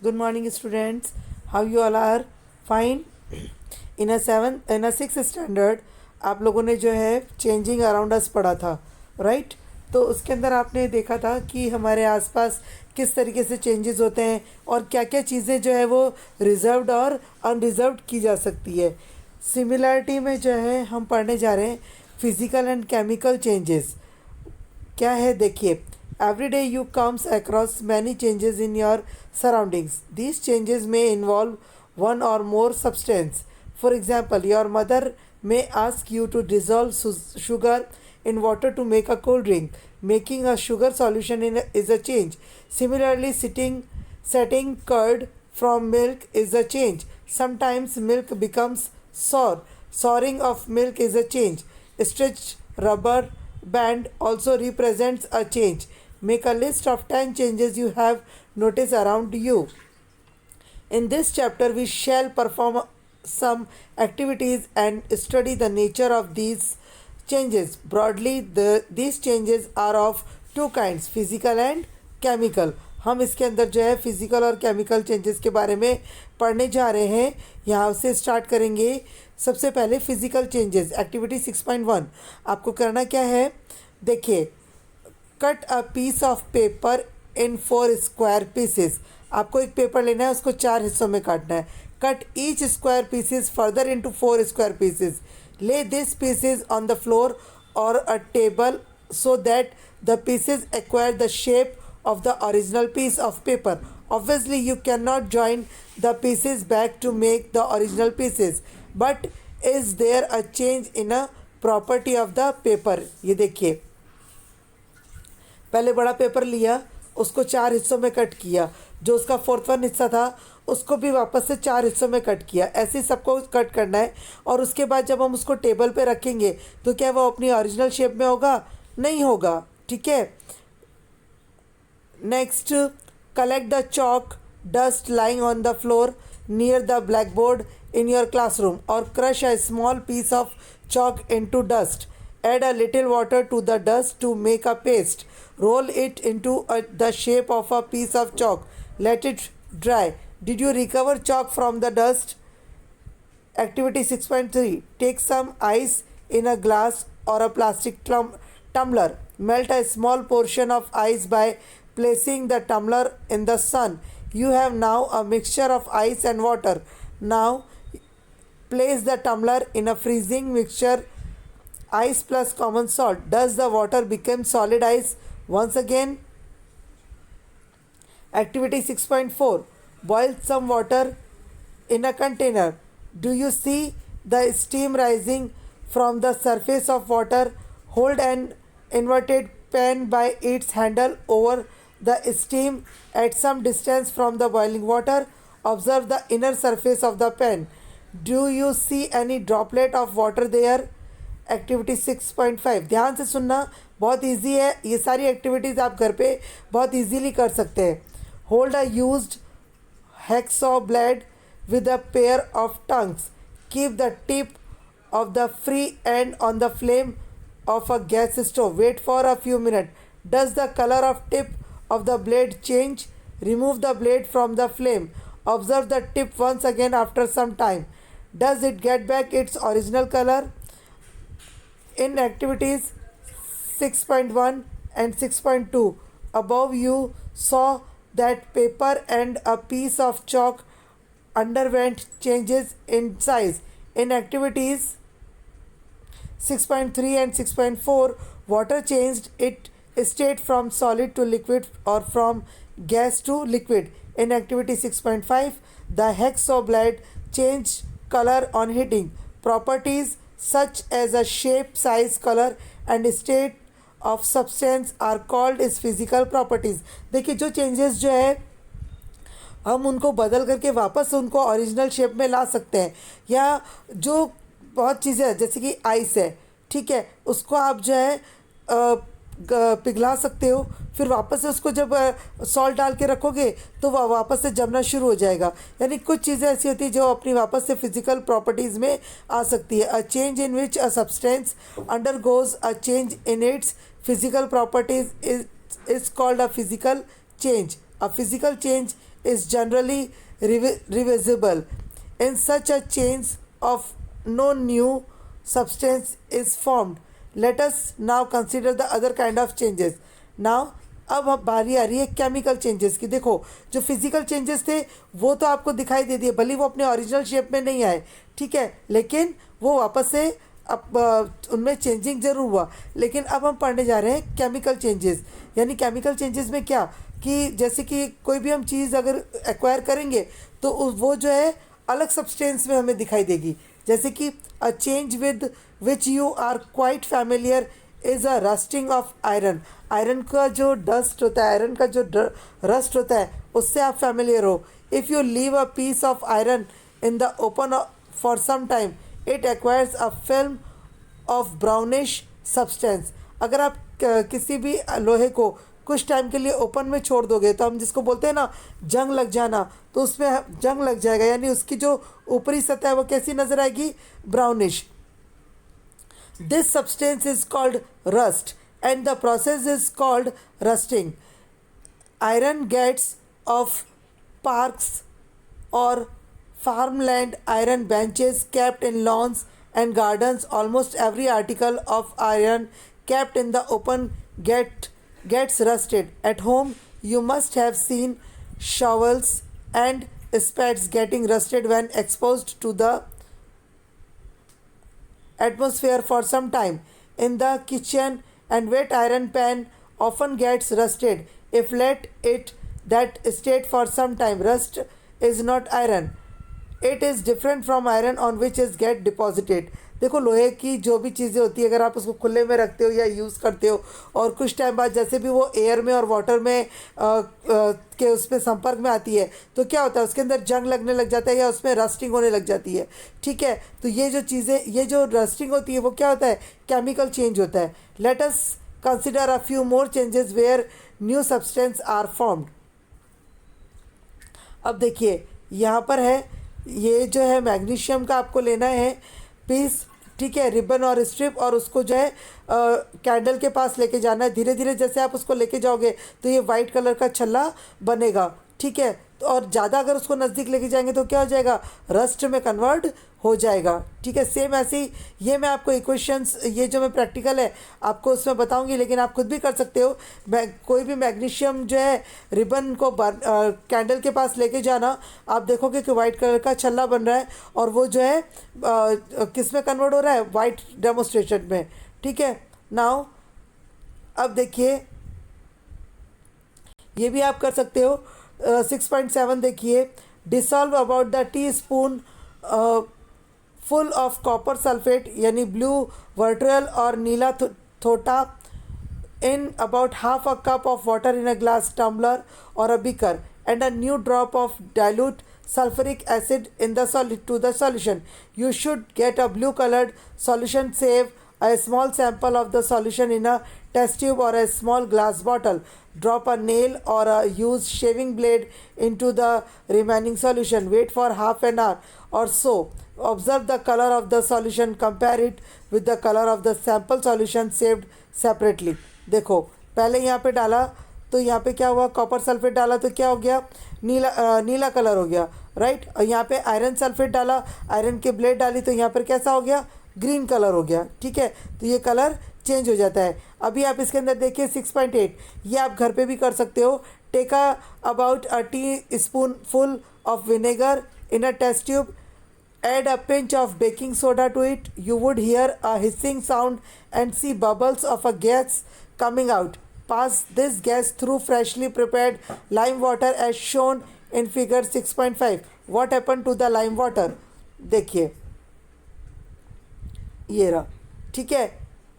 Good morning, students. How you all are? Fine. In a sixth standard आप लोगों ने जो है चेंजिंग अराउंड अस पढ़ा था, राइट? तो उसके अंदर आपने देखा था कि हमारे आसपास किस तरीके से चेंजेस होते हैं और क्या क्या चीज़ें जो है वो रिजर्व्ड और अनरिजर्व्ड की जा सकती है। सिमिलरिटी में जो है हम पढ़ने जा रहे हैं फिजिकल एंड केमिकल चेंजेस। क्या है देखिए, every day you comes across many changes in your surroundings. These changes में involve one or more substance. For example, your mother may ask you to dissolve sugar in water to make a cold drink. Making a sugar solution is a change. Similarly, setting curd from milk is a change. Sometimes milk becomes sour. Souring of milk is a change. Stretched rubber band also represents a change. Make a list of 10 changes you have noticed around you. In this chapter, we shall perform some activities and study the nature of these changes. Broadly, these changes are of two kinds, physical and chemical. हम इसके अंदर जो है physical और chemical changes के बारे में पढ़ने जा रहे हैं। यहाँ से स्टार्ट करेंगे। सबसे पहले फिजिकल चेंजेस, एक्टिविटी 6.1। आपको करना क्या है, देखिए, cut a piece of paper in 4 square pieces. आपको एक पेपर लेना है, उसको 4 हिस्सों में काटना है। Cut each square pieces further into 4 square pieces. Lay this pieces on the floor और a table so that the pieces acquire the shape of the original piece of paper. Obviously, you cannot join the pieces back to make the original pieces. But is there a change in a property of the paper? ये देखिए, पहले बड़ा paper लिया, उसको 4 हिस्सों में cut किया, जो उसका 4th हिस्सा था उसको भी वापस से 4 हिस्सों में कट किया। ऐसे ही सबको कट करना है और उसके बाद जब हम उसको टेबल पे रखेंगे तो क्या वो अपनी ओरिजिनल शेप में होगा? नहीं होगा, ठीक है। Next, collect the chalk dust lying on the floor near the black board in your classroom और crush a small piece of chalk into dust. Add a little water to the dust to make a paste. Roll it into the shape of a piece of chalk. Let it dry. Did you recover chalk from the dust? Activity 6.3. Take some ice in a glass or a plastic tumbler. Melt a small portion of ice by placing the tumbler in the sun. You have now a mixture of ice and water. Now place the tumbler in a freezing mixture, ice plus common salt. Does the water become solid ice once again? Activity 6.4. Boil some water in a container. Do you see the steam rising from the surface of water? Hold an inverted pan by its handle over the steam at some distance from the boiling water. Observe the inner surface of the pan. Do you see any droplet of water there? Activity 6.5। ध्यान से सुनना, बहुत easy है। ये सारी activities आप घर पे बहुत इजीली कर सकते हैं। Hold a used hacksaw blade with a pair of tongues. Keep the tip of the free end on the flame of a gas stove. Wait for a few minutes. Does the color of tip of the blade change? Remove the blade from the flame. Observe the tip once again after some time. Does it get back its original color? In activities 6.1 and 6.2, above you saw that paper and a piece of chalk underwent changes in size. In activities 6.3 and 6.4, water changed its state from solid to liquid or from gas to liquid. In activity 6.5, the hacksaw blade changed color on heating. Properties such as a shape, size, color and state of substance are called as physical properties. देखिए, जो changes जो है हम उनको बदल करके वापस उनको ओरिजिनल शेप में ला सकते हैं। या जो बहुत चीज़ें हैं जैसे कि आइस है, ठीक है, उसको आप जो है पिघला सकते हो, फिर वापस से उसको जब सॉल्ट डाल के रखोगे तो वह वापस से जमना शुरू हो जाएगा। यानी कुछ चीज़ें ऐसी होती हैं जो अपनी वापस से फिजिकल प्रॉपर्टीज़ में आ सकती है। A change in which a substance undergoes a change in its physical properties is called a physical change. A physical change is generally reversible. In such a change of no new substance is formed. Let us now consider the other kind of changes. Now अब बारी आ रही है chemical changes की। देखो जो physical changes थे वो तो आपको दिखाई दे दिए, भले वो अपने ओरिजिनल शेप में नहीं आए, ठीक है, लेकिन वो वापस से अब उनमें चेंजिंग ज़रूर हुआ। लेकिन अब हम पढ़ने जा रहे हैं केमिकल चेंजेस। यानी केमिकल चेंजेस में क्या कि जैसे कि कोई भी हम चीज़ अगर एक्वायर करेंगे तो वो जो है अलग सब्सटेंस में हमें दिखाई देगी। जैसे कि a change with which you are quite familiar is a rusting of iron. Iron का जो डस्ट होता है, आयरन का जो रस्ट होता है, उससे आप फैमिलियर हो। If you leave a piece of iron in the open for some time it acquires a film of brownish substance. अगर आप किसी भी लोहे को कुछ टाइम के लिए ओपन में छोड़ दोगे तो हम जिसको बोलते हैं ना जंग लग जाना, तो उसमें जंग लग जाएगा, यानी उसकी जो ऊपरी सतह है वो कैसी नज़र आएगी, brownish. This substance is called rust and the process is called rusting. Iron gets of parks or farmland, iron benches kept in lawns and gardens. Almost every article of iron kept in the open gets rusted. At home, you must have seen shovels and spades getting rusted when exposed to the atmosphere for some time. In the kitchen, and wet iron pan often gets rusted if let it that state for some time. Rust is not iron. It is different from iron on which is get deposited. देखो लोहे की जो भी चीज़ें होती है अगर आप उसको खुले में रखते हो या यूज़ करते हो और कुछ टाइम बाद जैसे भी वो एयर में और वाटर में के उसमें संपर्क में आती है तो क्या होता है, उसके अंदर जंग लगने लग जाता है या उसमें रस्टिंग होने लग जाती है, ठीक है। तो ये जो चीज़ें, ये जो रस्टिंग होती है वो क्या होता है, केमिकल चेंज होता है। Let us consider a few more changes where new substance are formed. अब देखिए यहाँ पर है, ये जो है मैग्नीशियम का आपको लेना है पीस, ठीक है, रिबन और स्ट्रिप, और उसको जो है कैंडल के पास लेके जाना है। धीरे धीरे जैसे आप उसको लेके जाओगे तो ये वाइट कलर का छल्ला बनेगा, ठीक है। तो और ज़्यादा अगर उसको नज़दीक लेके जाएंगे तो क्या हो जाएगा, रस्ट में कन्वर्ट हो जाएगा, ठीक है। सेम ऐसे ही ये मैं आपको इक्वेशंस, ये जो मैं प्रैक्टिकल है आपको उसमें बताऊंगी, लेकिन आप खुद भी कर सकते हो। कोई भी मैग्नीशियम जो है रिबन को कैंडल के पास लेके जाना, आप देखोगे कि वाइट कलर का छल्ला बन रहा है और वो जो है किस में कन्वर्ट हो रहा है, वाइट डेमोस्ट्रेशन में, ठीक है। नाउ अब देखिए ये भी आप कर सकते हो। 6.7 देखिए, dissolve about the tea spoon full of copper sulphate यानी ब्लू वर्ट्रियल और नीला Thotta in about half a cup of water in a glass tumbler or a beaker and a new drop of dilute sulfuric acid in the to the solution. You should get a blue colored solution. Save a small sample of the solution in a test tube or a small glass bottle. Drop a nail or a used shaving blade into the remaining solution. Wait for half an hour or so. Observe the color of the solution. Compare it with the color of the sample solution saved separately. देखो पहले यहाँ पे डाला तो यहाँ पे क्या हुआ, कॉपर सल्फेट डाला तो क्या हो गया, नीला कलर हो गया, राइट। और यहाँ पे आयरन सल्फेट डाला, आयरन के ब्लेड डाली तो यहाँ पर कैसा हो गया, ग्रीन कलर हो गया, ठीक है। तो ये कलर चेंज हो जाता है। अभी आप इसके अंदर देखिए 6.8, ये आप घर पे भी कर सकते हो। Take about a teaspoonful of vinegar in a test tube. Add a pinch of baking soda to it. You would hear a hissing sound and see bubbles of a gas coming out. Pass this gas through freshly prepared lime water as shown in figure 6.5. What happened to the lime water? देखिए ये रहा, ठीक है।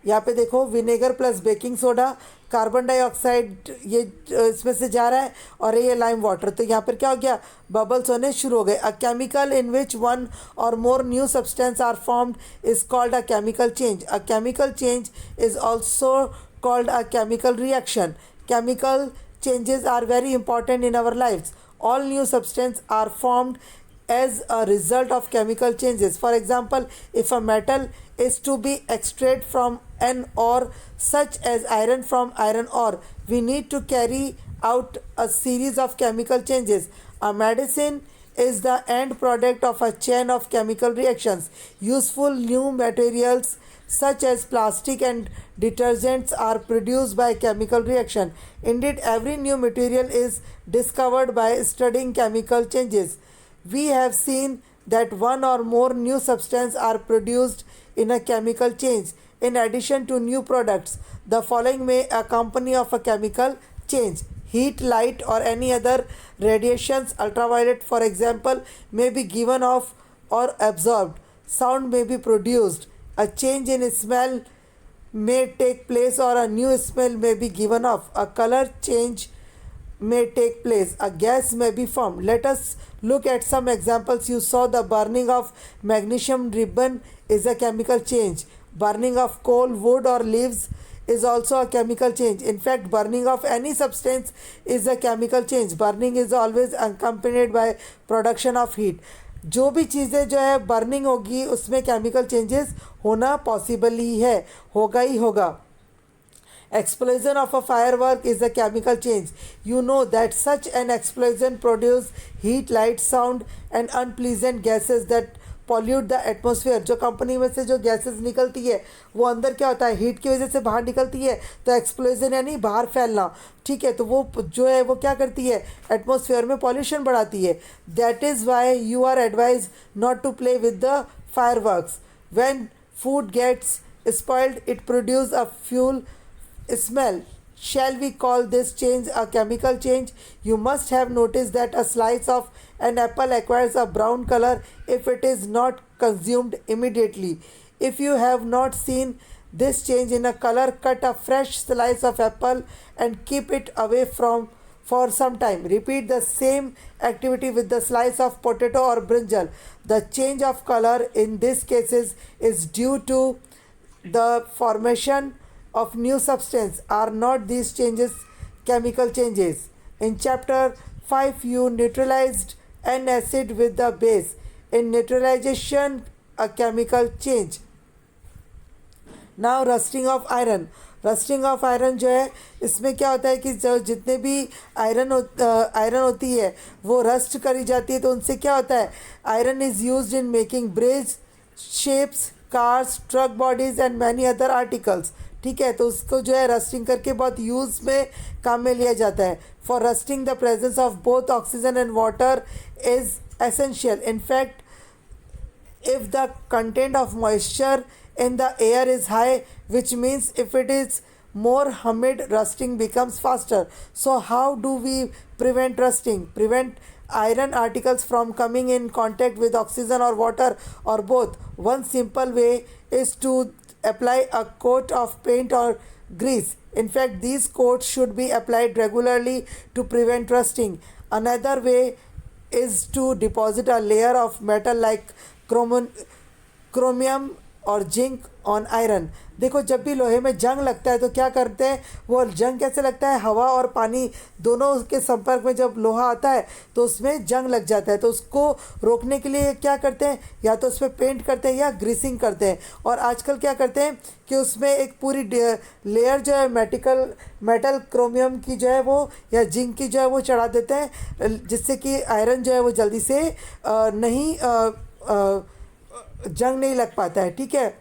यहाँ पे देखो vinegar plus baking soda, carbon dioxide ये इसमें से जा रहा है और ये लाइम वाटर, तो यहाँ पर क्या हो गया, बबल्स होने शुरू हो गए। A chemical in which one or more new substance are formed is called a chemical change. A chemical change is also called a chemical reaction. Chemical changes are very important in our lives. All new substances are formed as a result of chemical changes. For example, if a metal is to be extracted from an ore such as iron from iron ore, we need to carry out a series of chemical changes. A medicine is the end product of a chain of chemical reactions. Useful new materials such as plastic and detergents are produced by chemical reaction. Indeed, every new material is discovered by studying chemical changes. We have seen that one or more new substances are produced in a chemical change. In addition to new products, the following may accompany of a chemical change: heat, light, or any other radiations. Ultraviolet, for example, may be given off or absorbed. Sound may be produced. A change in smell may take place, or a new smell may be given off. A color change may take place. A gas may be formed. Let us look at some examples. You saw the burning of magnesium ribbon is a chemical change. Burning of coal, wood, or leaves is also a chemical change. In fact, burning of any substance is a chemical change. Burning is always accompanied by production of heat. जो भी चीज़ें जो है burning होगी उसमें chemical changes होना possible ही है, होगा ही होगा. Explosion of a firework is a chemical change. You know that such an explosion produces heat, light, sound, and unpleasant gases that pollute the atmosphere. जो कंपनी में से जो गैसेस निकलती है वो अंदर क्या होता है, हीट की वजह से बाहर निकलती है. तो एक्सप्लोजन यानी बाहर फैलना, ठीक है. तो वो जो है वो क्या करती है, एटमॉस्फेयर में पॉल्यूशन बढ़ाती है. That is why you are advise not to play with the fireworks. When food gets spoiled, it produces a fuel smell. Shall we call this change a chemical change? You must have noticed that a slice of an apple acquires a brown color if it is not consumed immediately. If you have not seen this change in a color, cut a fresh slice of apple and keep it away from for some time. Repeat the same activity with the slice of potato or brinjal. The change of color in these cases is due to the formation of new substance. Are not these changes chemical changes? In chapter 5 you neutralized an acid with the base. In neutralization, a chemical change. Now rusting of iron. Rusting of iron जो है इसमें क्या होता है कि जो जितने भी आयरन होती है वो रस्ट करी जाती है. तो उनसे क्या होता है, iron is used in making bridge, shapes, cars, truck bodies and many other articles. ठीक है, तो उसको जो है रस्टिंग करके बहुत यूज़ में काम में लिया जाता है. For rusting the presence of both oxygen and water is essential. In fact, if the content of moisture in the air is high, which means if it is more humid, rusting becomes faster. So how do we prevent rusting? Prevent iron articles from coming in contact with oxygen or water or both. One simple way is to apply a coat of paint or grease. In fact, these coats should be applied regularly to prevent rusting. Another way is to deposit a layer of metal like chromium और zinc on iron. देखो, जब भी लोहे में जंग लगता है तो क्या करते हैं, वो जंग कैसे लगता है, हवा और पानी दोनों के संपर्क में जब लोहा आता है तो उसमें जंग लग जाता है. तो उसको रोकने के लिए क्या करते हैं, या तो उस पर पेंट करते हैं या ग्रीसिंग करते हैं. और आजकल क्या करते हैं कि उसमें एक पूरी लेयर जो है मेटल क्रोमियम की जो है वो या जिंक की जो है वो चढ़ा देते हैं, जिससे कि आयरन जो है वो जल्दी से जंग नहीं लग पाता है. ठीक है,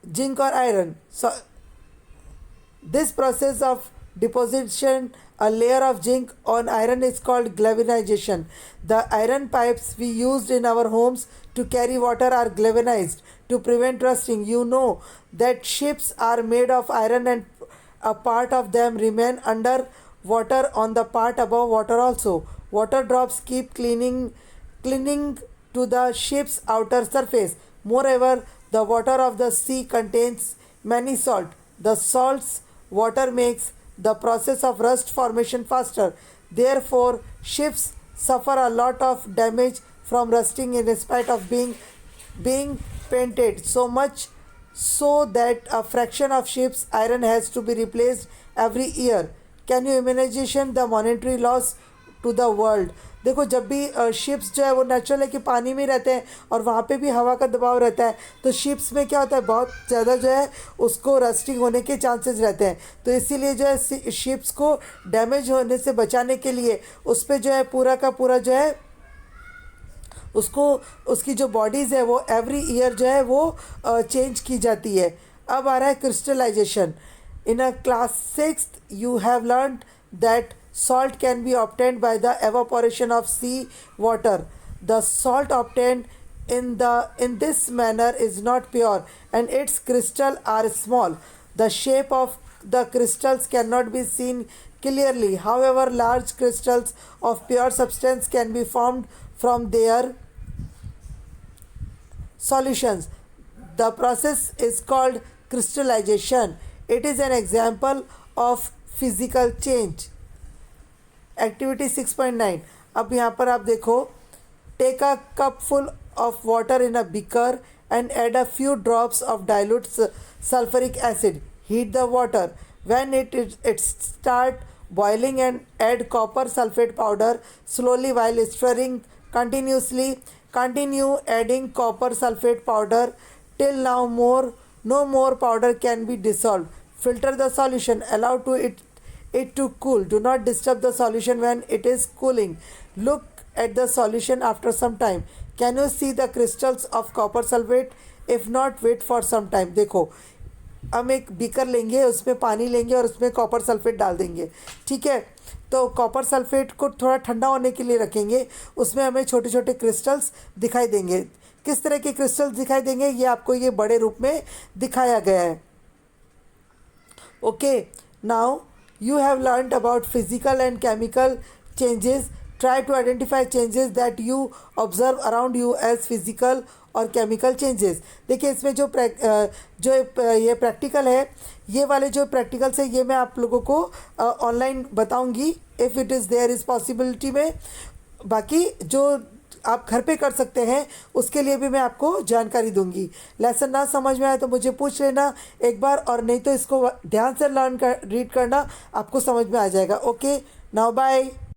जिंक और iron. This process of deposition a layer of zinc on iron is called galvanization. The iron pipes we used in our homes to carry water are galvanized to prevent rusting. You know that ships are made of iron and a part of them remain under water on the part above water also. Water drops keep clinging to the ship's outer surface. Moreover, the water of the sea contains many salt. The salts water makes the process of rust formation faster. Therefore, ships suffer a lot of damage from rusting in spite of being painted, so much so that a fraction of ships' iron has to be replaced every year. Can you imagine the monetary loss to the world. देखो जब भी ships जो है वो natural है कि पानी में रहते हैं और वहाँ पे भी हवा का दबाव रहता है, तो शिप्स में क्या होता है बहुत ज़्यादा जो है उसको रस्टिंग होने के चांसेस रहते हैं। तो इसीलिए जो है शिप्स को डैमेज होने से बचाने के लिए उस पर जो है पूरा का पूरा जो है उसको उसकी जो बॉडीज़ है वो एवरी ईयर जो है वो चेंज की जाती है। अब आ रहा है crystallisation. In a class six you have learn that salt can be obtained by the evaporation of sea water. The salt obtained in this manner is not pure and its crystals are small. The shape of the crystals cannot be seen clearly. However, large crystals of pure substance can be formed from their solutions. The process is called crystallization. It is an example of physical change. Activity 6.9। अब यहाँ पर आप देखो, take a cup full of water in a beaker and add a few drops of dilute sulphuric acid. Heat the water when it start boiling and add copper sulfate powder slowly while stirring continuously. Continue adding copper sulfate powder till no more powder can be dissolved. Filter the solution. Allow it to cool. Do not disturb the solution when it is cooling. Look at the solution after some time. Can you see the crystals of copper sulfate? If not, wait for some time. देखो, हम एक beaker लेंगे, उसमें पानी लेंगे और उसमें copper sulphate डाल देंगे, ठीक है। तो कॉपर सल्फेट को थोड़ा ठंडा होने के लिए रखेंगे, उसमें हमें छोटे छोटे क्रिस्टल्स दिखाई देंगे। किस तरह के क्रिस्टल्स दिखाई देंगे ये आपको ये बड़े रूप में दिखाया गया है। Okay, now you have learned about physical and chemical changes. Try to identify changes that you observe around you as physical और केमिकल चेंजेस। देखिए इसमें जो ये प्रैक्टिकल है, ये वाले जो प्रैक्टिकल्स है ये मैं आप लोगों को ऑनलाइन बताऊंगी if it is there is possibility में। बाकी जो आप घर पे कर सकते हैं उसके लिए भी मैं आपको जानकारी दूंगी। लेसन ना समझ में आए तो मुझे पूछ लेना एक बार, और नहीं तो इसको ध्यान से रीड करना, आपको समझ में आ जाएगा। Okay, now bye.